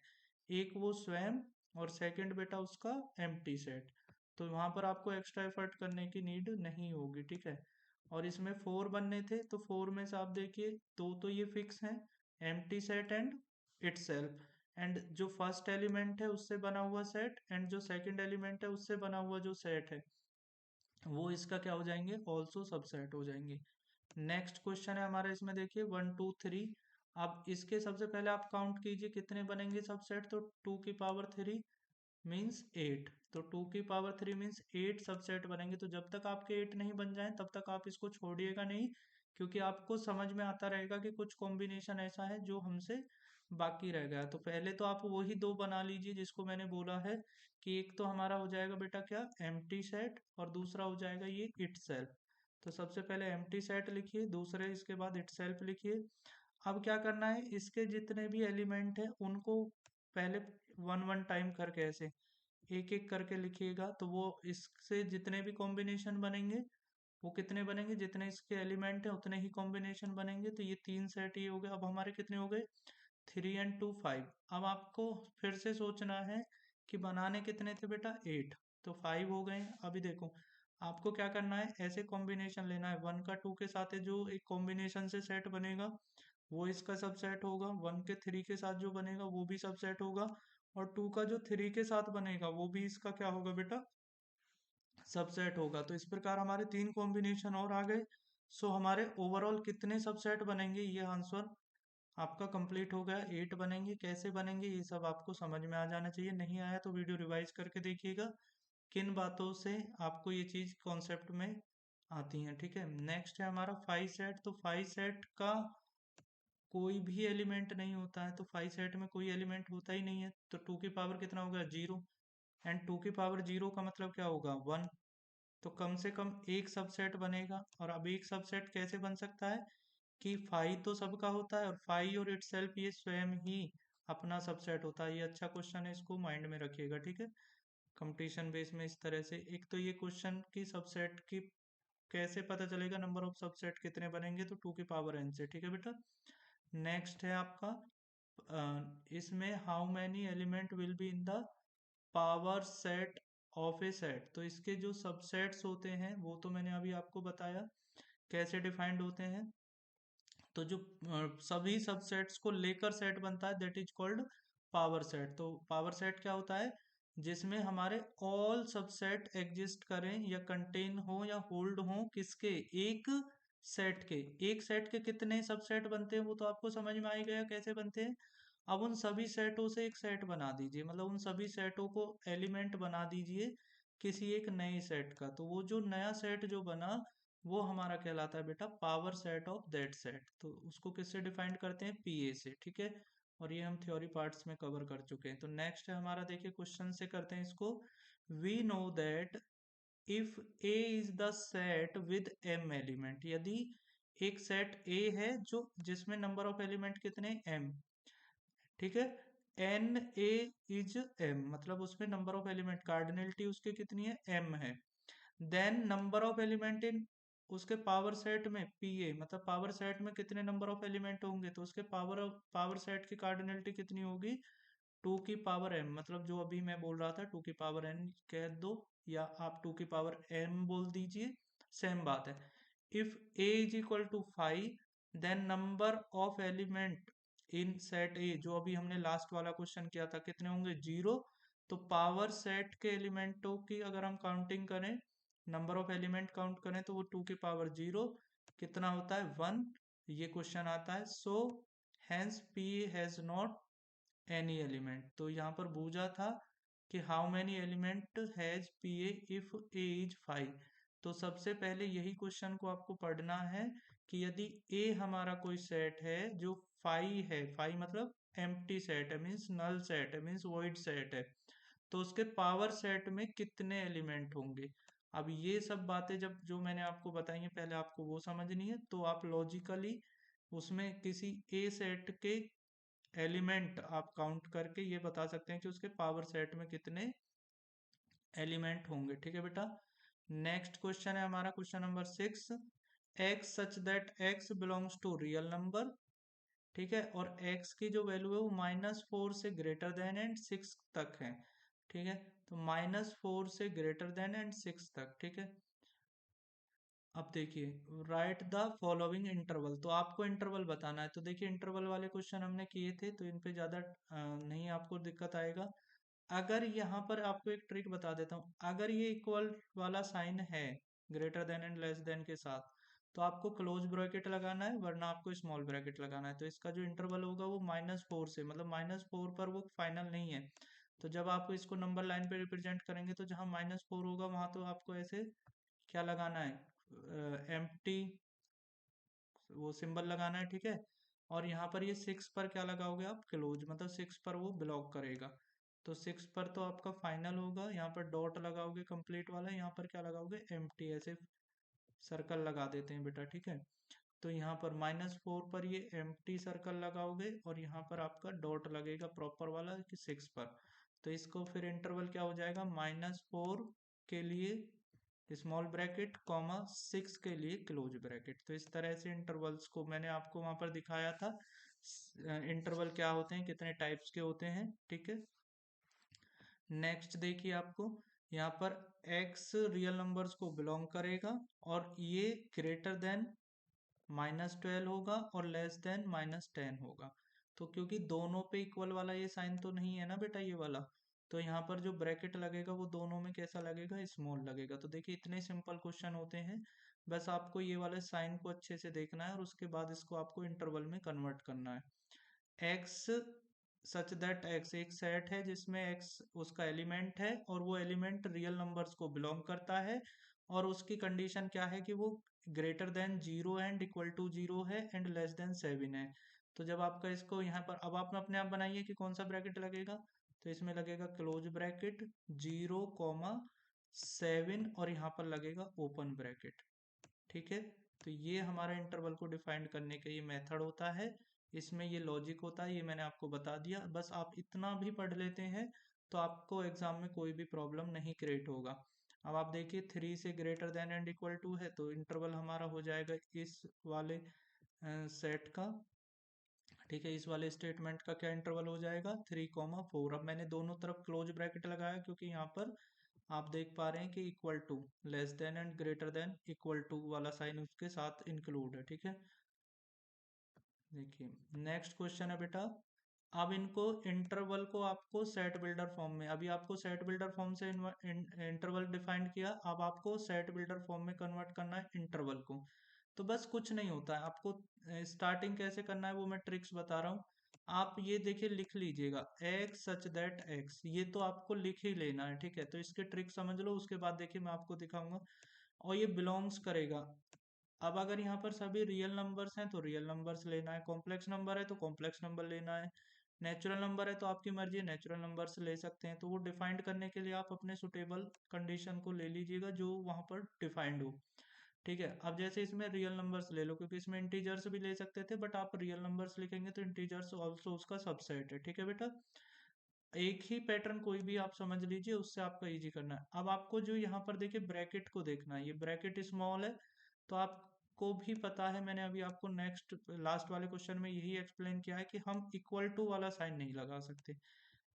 एक वो स्वयं और सेकंड बेटा उसका एम्प्टी सेट। तो वहां पर आपको एक्स्ट्रा एफर्ट करने की नीड नहीं होगी, ठीक है। और इसमें फोर बनने थे तो फोर में से आप देखिए दो तो ये फिक्स हैं, empty set and itself. And जो फर्स्ट एलिमेंट है उससे बना हुआ सेट एंड जो सेकंड एलिमेंट है उससे बना हुआ जो सेट है वो इसका क्या हो जाएंगे, ऑल्सो सबसेट हो जाएंगे। नेक्स्ट क्वेश्चन है हमारा, इसमें देखिए वन टू थ्री। अब इसके सबसे पहले आप काउंट कीजिए कितने बनेंगे सबसेट। तो टू की पावर थ्री मीन्स एट। तो टू की power three means eight subset बनेंगे। तो जब तक आपके एट नहीं बन जाए तब तक आप इसको छोड़िएगा नहीं, क्योंकि आपको समझ में आता रहेगा कि कुछ कॉम्बिनेशन ऐसा है जो हमसे बाकी रह गया। तो पहले तो आप वही दो बना लीजिए जिसको मैंने बोला है कि एक तो हमारा हो जाएगा बेटा क्या, एम्प्टी सेट, और दूसरा हो जाएगा ये इटसेल्फ। तो सबसे पहले एम्प्टी सेट लिखिए, दूसरे इसके बाद इटसेल्फ लिखिए। अब क्या करना है, इसके जितने भी एलिमेंट है उनको पहले वन वन टाइम करके ऐसे एक एक करके लिखिएगा। तो वो इससे जितने भी कॉम्बिनेशन बनेंगे वो कितने बनेंगे, जितने इसके एलिमेंट है उतने ही कॉम्बिनेशन बनेंगे। तो ये तीन सेट ये हो गए। अब हमारे कितने हो गए, थ्री एंड टू फाइव। अब आपको फिर से सोचना है कि बनाने कितने थे बेटा 8, तो 5 हो गए। अभी देखो आपको क्या करना है, ऐसे कॉम्बिनेशन लेना है, 1 का 2 के साथ है जो एक कॉम्बिनेशन से सेट बनेगा वो इसका सबसेट होगा, 1 के 3 के साथ जो बनेगा वो भी सबसेट होगा, और 2 का जो 3 के साथ बनेगा वो भी इसका क्या होगा बेटा, सबसेट होगा। तो इस प्रकार हमारे 3 कॉम्बिनेशन और आ गए। सो हमारे ओवरऑल कितने सबसेट बनेंगे, ये आंसर आपका कंप्लीट हो गया। 8 बनेंगे, कैसे बनेंगे ये सब आपको समझ में आ जाना चाहिए। नहीं आया तो वीडियो रिवाइज करके देखिएगा किन बातों से आपको ये चीज कॉन्सेप्ट में आती है। ठीक है, नेक्स्ट है हमारा 5 सेट। तो 5 सेट का कोई भी एलिमेंट नहीं होता है, तो 5 सेट में कोई एलिमेंट होता ही नहीं है, तो 2 की पावर कितना होगा 0, एंड 2 की पावर 0 का मतलब क्या होगा 1। तो कम से कम एक सबसेट बनेगा। और अब एक सबसेट कैसे बन सकता है कि फाई तो सबका होता है, और फाई और इटसेल्फ ये स्वयं ही अपना सबसेट होता है। ये अच्छा क्वेश्चन है, इसको माइंड में रखिएगा। ठीक है, कंपटीशन बेस में इस तरह से एक तो ये क्वेश्चन की सबसेट की कैसे पता चलेगा, नंबर ऑफ सबसेट कितने बनेंगे, तो 2 की पावर n से। ठीक है बेटा, नेक्स्ट है आपका इसमें how many element will be in the power set of A set. तो इसके जो सबसेट्स होते हैं वो तो मैंने अभी आपको बताया कैसे डिफाइंड होते हैं। तो जो सभी सबसेट्स को लेकर सेट बनता है that is called power set. तो पावर सेट क्या होता है, जिसमें हमारे ऑल सबसेट एग्जिस्ट करें या कंटेन हो या होल्ड हो किसके, एक सेट के। एक सेट के कितने सबसेट बनते हैं वो तो आपको समझ में आ ही गया कैसे बनते हैं। अब उन सभी सेटों से एक सेट बना दीजिए, मतलब उन सभी सेटों को एलिमेंट बना दीजिए किसी एक नए सेट का। तो वो जो नया सेट जो बना वो हमारा कहलाता है बेटा power set of that set. तो उसको किससे डिफाइन करते हैं, पीए से। ठीक है, और ये हम थ्योरी पार्ट्स में कवर कर चुके हैं। तो नेक्स्ट है हमारा, देखिए क्वेश्चन से करते हैं इसको। We know that if A is the set with m element, यदि एक सेट ए है जो जिसमें नंबर ऑफ एलिमेंट कितने एम। ठीक है, एन ए इज एम मतलब उसमें नंबर ऑफ एलिमेंट कार्डिनलिटी उसके कितनी है एम है। Then number of element in उसके पावर सेट में पी ए मतलब पावर सेट में कितने नंबर ऑफ एलिमेंट होंगे, तो उसके पावर सेट की कार्डिनलिटी कितनी होगी 2 की पावर m, मतलब जो अभी मैं बोल रहा था 2 की पावर n कह दो या आप 2 की पावर m बोल दीजिए, सेम बात है। If a is equal to 5 then number of element in set A, जो अभी हमने लास्ट वाला क्वेश्चन किया था, कितने होंगे 0। तो पावर सेट के एलिमेंटों की अगर हम काउंटिंग करें, नंबर ऑफ एलिमेंट काउंट करें, तो वो 2 की पावर 0 कितना होता है 1, ये क्वेश्चन आता है। So hence P has not any element. तो यहाँ पर पूछा था कि how many element has P A if A is 5। तो सबसे पहले यही क्वेश्चन को आपको पढ़ना है कि यदि ए हमारा कोई सेट है जो 5 है, 5 मतलब एम्प्टी सेट है, मीन्स नल सेट है, मीन्स वॉइड सेट है, तो उसके पावर सेट में कितने एलिमेंट होंगे। अब ये सब बातें जब जो मैंने आपको बताई है पहले आपको वो समझनी है, तो आप लॉजिकली उसमें किसी ए सेट के एलिमेंट आप काउंट करके ये बता सकते हैं कि उसके पावर सेट में कितने एलिमेंट होंगे। ठीक है बेटा, नेक्स्ट क्वेश्चन है हमारा question number 6। X such that x belongs to real number. ठीक है, और x की जो वैल्यू है वो -4 से ग्रेटर देन एंड 6 तक है। ठीक है, तो -4 से ग्रेटर देन एंड 6 तक। ठीक है, अब देखिए राइट द फॉलोइंग इंटरवल, तो आपको इंटरवल बताना है। तो देखिए इंटरवल वाले क्वेश्चन हमने किए थे तो इन पे ज़्यादा नहीं आपको दिक्कत आएगा। अगर यहाँ पर आपको एक ट्रिक बता देता हूँ, अगर ये इक्वल वाला साइन है greater than and less than के साथ, तो आपको क्लोज ब्रैकेट लगाना है, वरना आपको स्मॉल ब्रैकेट लगाना है। तो इसका जो इंटरवल होगा वो -4 से, मतलब -4 पर वो फाइनल नहीं है। तो जब आप इसको नंबर लाइन पे रिप्रेजेंट करेंगे तो जहाँ -4 होगा वहां तो आपको ऐसे क्या लगाना है, एम्प्टी वो सिंबल लगाना है। ठीक है, और यहाँ पर ये 6 पर क्या लगाओगे आप, क्लोज, मतलब 6 पर वो ब्लॉक करेगा। तो 6 पर तो आपका फाइनल होगा, यहाँ पर डॉट लगाओगे कंप्लीट वाला, यहाँ पर क्या लगाओगे एम्प्टी, ऐसे सर्कल लगा देते हैं बेटा। ठीक है, तो यहाँ पर -4 पर ये एम्प्टी सर्कल लगाओगे और यहाँ पर आपका डॉट लगेगा प्रॉपर वाला कि 6 पर। तो इसको फिर इंटरवल क्या हो जाएगा, -4 के लिए स्मॉल ब्रैकेट कॉमा 6 के लिए क्लोज ब्रैकेट। तो इस तरह से इंटरवल्स को मैंने आपको वहां पर दिखाया था, इंटरवल क्या होते हैं, कितने टाइप्स के होते हैं। ठीक है, नेक्स्ट देखिए आपको यहाँ पर x रियल नंबर्स को बिलोंग करेगा और ये ग्रेटर देन -12 होगा और लेस देन -10 होगा। तो क्योंकि दोनों पे इक्वल वाला ये साइन तो नहीं है ना बेटा ये वाला, तो यहाँ पर जो ब्रैकेट लगेगा वो दोनों में कैसा लगेगा, स्मॉल लगेगा। तो देखिए इतने सिंपल क्वेश्चन होते हैं, बस आपको ये वाले साइन को अच्छे से देखना है और उसके बाद इसको आपको इंटरवल में कन्वर्ट करना है। एक्स सच दैट एक्स एक सेट है जिसमें एक्स उसका एलिमेंट है और वो एलिमेंट रियल नंबर्स को बिलोंग करता है, और उसकी कंडीशन क्या है कि वो greater than 0 and equal to 0 है एंड लेस देन 7 है। तो जब आपका इसको यहाँ पर अब आप अपने आप बनाइए कि कौन सा ब्रैकेट लगेगा, तो इसमें लगेगा क्लोज ब्रैकेट 0, 7 और यहाँ पर लगेगा ओपन ब्रैकेट। ठीक है, तो ये हमारा इंटरवल को डिफाइन करने का ये मेथड होता है, इसमें ये लॉजिक होता है, ये मैंने आपको बता दिया। बस आप इतना भी पढ़ लेते हैं तो आपको एग्जाम में कोई भी प्रॉब्लम नहीं क्रिएट होगा। अब आप देखिए 3 से greater than and equal to है, तो इंटरवल हमारा हो जाएगा इस वाले सेट का। ठीक है, इस वाले स्टेटमेंट का क्या इंटरवल हो जाएगा, 3, 4। अब मैंने दोनों तरफ क्लोज ब्रैकेट लगाया क्योंकि यहाँ पर आप देख पा रहे हैं कि equal to, less than and greater than equal to वाला साइन उसके साथ इंक्लूड है। ठीक है, देखिए नेक्स्ट क्वेश्चन है बेटा। अब इनको इंटरवल को आपको सेट बिल्डर फॉर्म में, अभी आपको सेट बिल्डर फॉर्म से इंटरवल डिफाइन किया, अब आपको सेट बिल्डर फॉर्म में कन्वर्ट करना है इंटरवल को। तो बस कुछ नहीं होता है, आपको स्टार्टिंग कैसे करना है वो मैं ट्रिक्स बता रहा हूँ। आप ये देखिए लिख लीजिएगा एक्स सच दैट एक्स, ये तो आपको लिख ही लेना है। ठीक है, तो इसके ट्रिक समझ लो, उसके बाद देखिए मैं आपको दिखाऊंगा। और ये बिलोंग्स करेगा, अब अगर यहाँ पर सभी रियल नंबर्स हैं तो रियल नंबर्स लेना है, कॉम्प्लेक्स नंबर है तो कॉम्प्लेक्स नंबर लेना है, नेचुरल नंबर है तो आपकी मर्जी है नेचुरल नंबर्स ले सकते हैं। तो वो डिफाइंड करने के लिए आप अपने सुटेबल कंडीशन को ले लीजिएगा जो वहाँ पर डिफाइंड हो। ठीक है, अब जैसे इसमें रियल नंबर्स ले लो, क्योंकि इसमें इंटीजर्स भी ले सकते थे, बट आप रियल नंबर्स लिखेंगे तो इंटीजर्स ऑल्सो उसका सबसेट है। ठीक है बेटा, एक ही पैटर्न कोई भी आप समझ लीजिए, उससे आपका इजी करना है। अब आपको जो यहाँ पर देखिए ब्रैकेट को देखना है, ये ब्रैकेट स्मॉल है, तो आपको भी पता है, मैंने अभी आपको नेक्स्ट लास्ट वाले क्वेश्चन में यही एक्सप्लेन किया है कि हम इक्वल टू वाला साइन नहीं लगा सकते।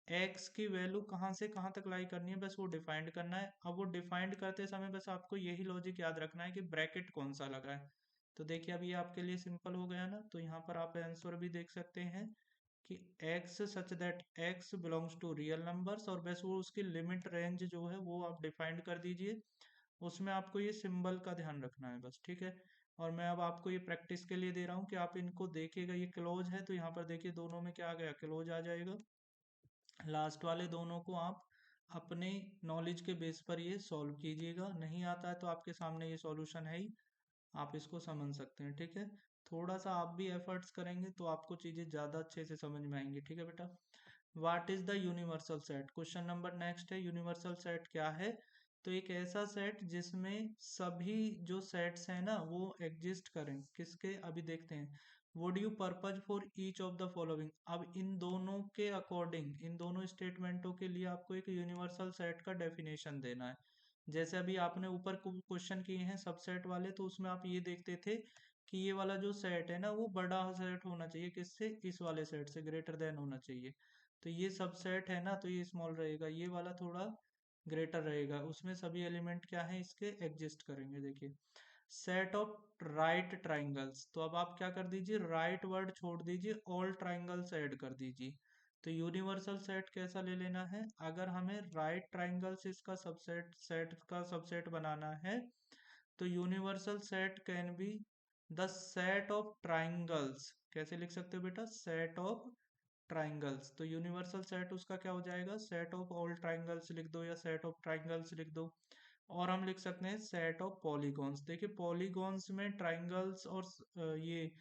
एक्स की वैल्यू कहाँ से कहाँ तक लाई करनी है, बस वो डिफाइंड करना है। अब वो डिफाइंड करते समय बस आपको यही लॉजिक याद रखना है कि ब्रैकेट कौन सा लगा है। तो देखिए अभी आपके लिए सिंपल हो गया ना, तो यहाँ पर आप आंसर भी देख सकते हैं कि x such that x belongs to real numbers, और बस वो उसकी लिमिट रेंज जो है वो आप डिफाइंड कर दीजिए, उसमें आपको ये सिंबल का ध्यान रखना है बस। ठीक है, और मैं अब आपको ये प्रैक्टिस के लिए दे रहा हूँ कि आप इनको देखिएगा, ये क्लोज है तो यहाँ पर देखिए दोनों में क्या आ गया, क्लोज आ जाएगा। लास्ट वाले दोनों को आप अपने नॉलेज के बेस पर ये सॉल्व कीजिएगा, नहीं आता है तो आपके सामने ये सॉल्यूशन है ही, आप इसको समझ सकते हैं। ठीक है, थोड़ा सा आप भी एफर्ट्स करेंगे तो आपको चीजें ज्यादा अच्छे से समझ में आएंगी। ठीक है बेटा, what is the universal set, question number next है, यूनिवर्सल सेट क्या है। तो एक ऐसा सेट जिसमें सभी जो सेट्स हैं ना वो एग्जिस्ट करें, किसके, अभी देखते हैं। Would you purpose for each of the following, अब इन दोनों के अकॉर्डिंग, इन दोनों स्टेटमेंटों के लिए आपको एक यूनिवर्सल सेट का डेफिनेशन देना है। जैसे अभी आपने ऊपर क्वेश्चन किए हैं सबसेट वाले, तो उसमें आप ये देखते थे कि ये वाला जो सेट है ना वो बड़ा सेट होना चाहिए, किससे, इस वाले सेट से ग्रेटर देन होना चाहिए। तो ये सबसेट है ना तो ये स्मॉल रहेगा, ये वाला थोड़ा ग्रेटर रहेगा, उसमें सभी एलिमेंट क्या है इसके एग्जिस्ट करेंगे। देखिए सेट ऑफ राइट ट्राइंगल्स, तो अब आप क्या कर दीजिए, राइट वर्ड छोड़ दीजिए, ऑल ट्राइंगल्स ऐड कर दीजिए। तो यूनिवर्सल सेट कैसा ले लेना है, अगर हमें राइट ट्राइंगल्स इसका सबसेट, सेट का सबसेट बनाना है, तो universal set can be the set of triangles, कैसे लिख सकते हो बेटा, सेट ऑफ ट्राइंगल्स। तो यूनिवर्सल सेट उसका क्या हो जाएगा, सेट ऑफ ऑल ट्राइंगल्स लिख दो या सेट ऑफ ट्राइंगल्स लिख दो। और हम लिख सकते हैं सेट ऑफ पॉलीगॉन्स, देखिए पॉलीगॉन्स में ट्राइंगल्स और ये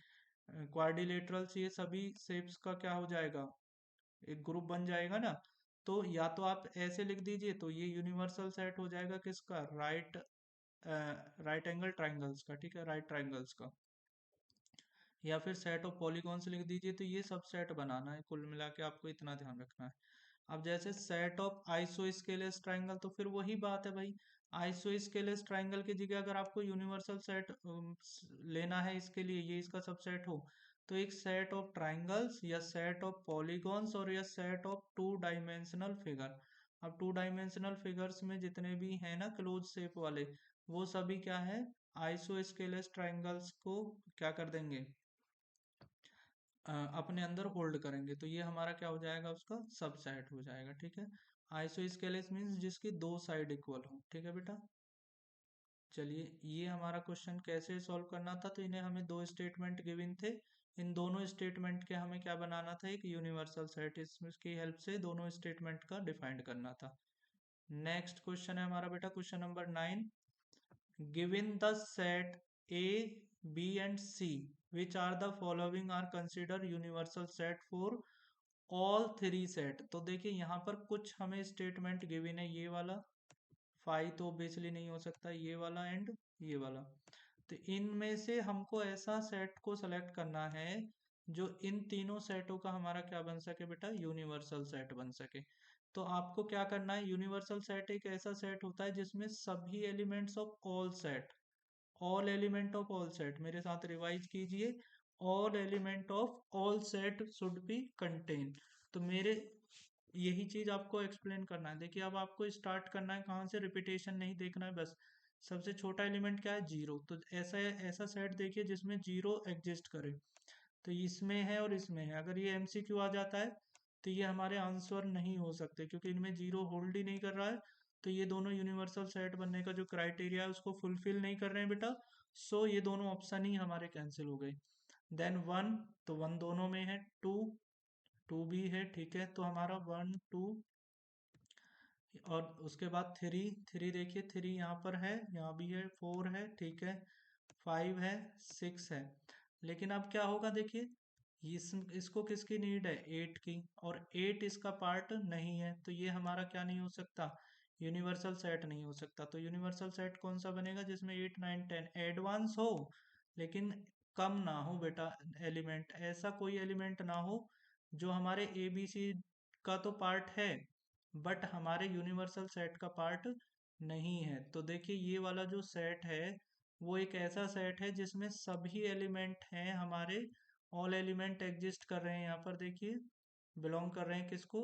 क्वाड्रिलेटरल्स, ये सभी शेप्स का क्या हो जाएगा, एक ग्रुप बन जाएगा ना। तो या तो आप ऐसे लिख दीजिए, तो ये यूनिवर्सल सेट हो जाएगा किसका, राइट एंगल ट्राइंगल्स का। ठीक है, राइट ट्राइंगल्स का, या फिर सेट ऑफ पॉलीगॉन्स लिख दीजिए। तो ये सब सेट बनाना है, कुल मिला के आपको इतना ध्यान रखना है। अब जैसे सेट ऑफ आइसोस्केलेस ट्राइंगल, तो फिर वही बात है भाई, आइसोस्केलेस ट्राइंगल की जगह अगर आपको यूनिवर्सल सेट लेना है इसके लिए, ये इसका सबसेट हो, तो एक सेट ऑफ ट्राइंगल्स या सेट ऑफ पॉलीगॉन्स और या set of two dimensional figure. अब 2 डायमेंशनल फिगर्स में जितने भी हैं ना क्लोज शेप वाले, वो सभी क्या है, आइसोस्केलेस ट्राइंगल्स को क्या कर देंगे, अपने अंदर होल्ड करेंगे। तो ये हमारा क्या हो जाएगा, उसका सबसेट हो जाएगा। ठीक है, आइसोस्केलेस मीन्स जिसकी दो साइड इक्वल हो। ठीक है बेटा, चलिए ये हमारा क्वेश्चन कैसे सॉल्व करना था, तो इन्हें हमें दो स्टेटमेंट गिवन थे, इन दोनों स्टेटमेंट के हमें क्या बनाना था, एक यूनिवर्सल सेट, इसकी हेल्प से दोनों स्टेटमेंट का डिफाइंड करना था। नेक्स्ट क्वेश्चन है हमारा बेटा question number 9, given the set A B and C which are the following are consider universal set for all three set. तो देखिए यहाँ पर कुछ हमें स्टेटमेंट गिवन है, ये वाला फाई तो ऑब्वियसली नहीं हो सकता, ये वाला एंड ये वाला। तो इनमें से हमको ऐसा सेट को सेलेक्ट करना है जो इन तीनों सेटों का हमारा क्या बन सके बेटा, यूनिवर्सल सेट बन सके। तो आपको क्या करना है, यूनिवर्सल सेट एक ऐसा सेट होता है जिसमें सभी elements of all set, all element of all set, मेरे साथ रिवाइज कीजिए, all element of all set should be contain. तो मेरे यही चीज आपको एक्सप्लेन करना है। देखिए अब आपको स्टार्ट करना है कहाँ से, रिपीटेशन नहीं देखना है बस। सबसे छोटा एलिमेंट क्या है, जीरो। तो ऐसा ऐसा सेट देखिए जिसमें जीरो एग्जिस्ट करे, तो इसमें है और इसमें है। अगर ये एमसीक्यू आ जाता है तो ये हमारे आंसर नहीं हो सकते, क्योंकि इनमें जीरो होल्ड ही नहीं कर रहा है। तो ये दोनों यूनिवर्सल सेट बनने का जो क्राइटेरिया है उसको फुलफिल नहीं कर रहे हैं बेटा। सो ये दोनों ऑप्शन ही हमारे कैंसिल हो गए। देन वन, तो वन दोनों में है, टू, टू भी है। ठीक है, तो हमारा वन टू, और उसके बाद थ्री, थ्री देखिए थ्री यहाँ पर है, यहाँ भी है, फोर है, ठीक है, फाइव है, सिक्स है। लेकिन अब क्या होगा देखिए, इसको किसकी नीड है, एट की, और एट इसका पार्ट नहीं है, तो ये हमारा क्या नहीं हो सकता, यूनिवर्सल सेट नहीं हो सकता। तो यूनिवर्सल सेट कौन सा बनेगा, जिसमें एट नाइन टेन एडवांस हो लेकिन कम ना हो बेटा एलिमेंट, ऐसा कोई एलिमेंट ना हो जो हमारे ए बी सी का तो पार्ट है बट हमारे यूनिवर्सल सेट का पार्ट नहीं है। तो देखिए ये वाला जो सेट है वो एक ऐसा सेट है जिसमें सभी एलिमेंट हैं हमारे, ऑल एलिमेंट एग्जिस्ट कर रहे हैं यहाँ पर, देखिए बिलोंग कर रहे हैं किसको,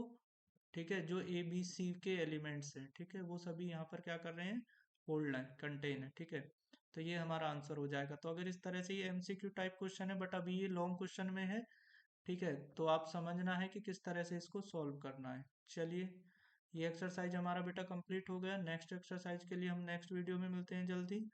ठीक है, जो ए बी सी के एलिमेंट्स हैं, ठीक है, वो सभी यहाँ पर क्या कर रहे हैं, होल्ड है, कंटेन है। ठीक है, तो ये हमारा आंसर हो जाएगा। तो अगर इस तरह से ये एमसीक्यू टाइप क्वेश्चन है बट अभी ये लॉन्ग क्वेश्चन में है, ठीक है, तो आप समझना है कि किस तरह से इसको सॉल्व करना है। चलिए ये एक्सरसाइज हमारा बेटा कंप्लीट हो गया। नेक्स्ट एक्सरसाइज के लिए हम नेक्स्ट वीडियो में मिलते हैं जल्दी।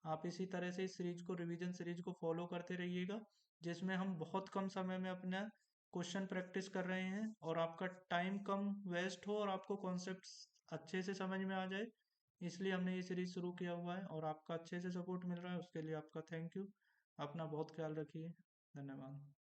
आप इसी तरह से इस सीरीज को, रिवीजन सीरीज को फॉलो करते रहिएगा, जिसमें हम बहुत कम समय में अपना क्वेश्चन प्रैक्टिस कर रहे हैं और आपका टाइम कम वेस्ट हो और आपको कॉन्सेप्ट्स अच्छे से समझ में आ जाए, इसलिए हमने ये सीरीज शुरू किया हुआ है। और आपका अच्छे से सपोर्ट मिल रहा है, उसके लिए आपका थैंक यू। अपना बहुत ख्याल रखिए, धन्यवाद।